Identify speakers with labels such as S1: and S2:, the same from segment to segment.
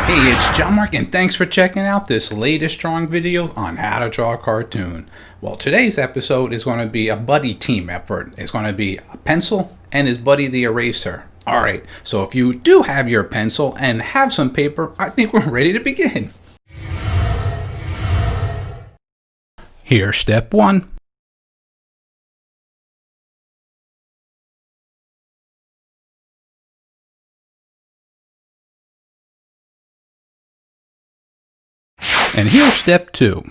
S1: Hey, it's John Marc, and thanks for checking out this latest drawing video on how to draw a cartoon. Well, today's episode is going to be a buddy team effort. It's going to be a pencil and his buddy the eraser. Alright, so if you do have your pencil and have some paper, I think we're ready to begin. Here's step 1. And here's step 2.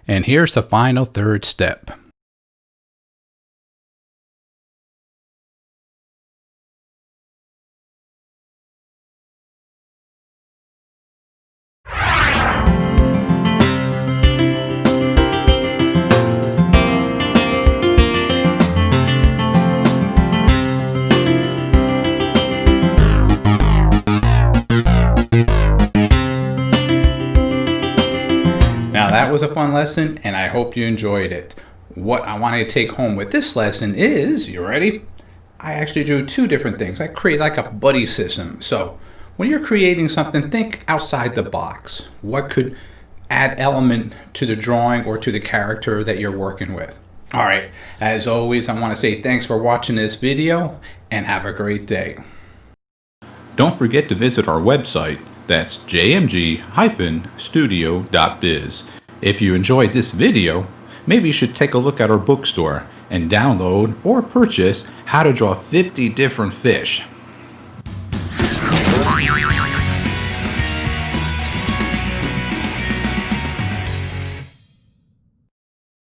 S1: And here's the final third step. Now that was a fun lesson, and I hope you enjoyed it. What I want you to take home with this lesson is, you ready? I actually drew two different things. I create like a buddy system. So when you're creating something, think outside the box. What could add element to the drawing or to the character that you're working with? All right, as always, I want to say thanks for watching this video and have a great day. Don't forget to visit our website. That's jmg-studio.biz. If you enjoyed this video, maybe you should take a look at our bookstore and download or purchase How to Draw 50 Different Fish.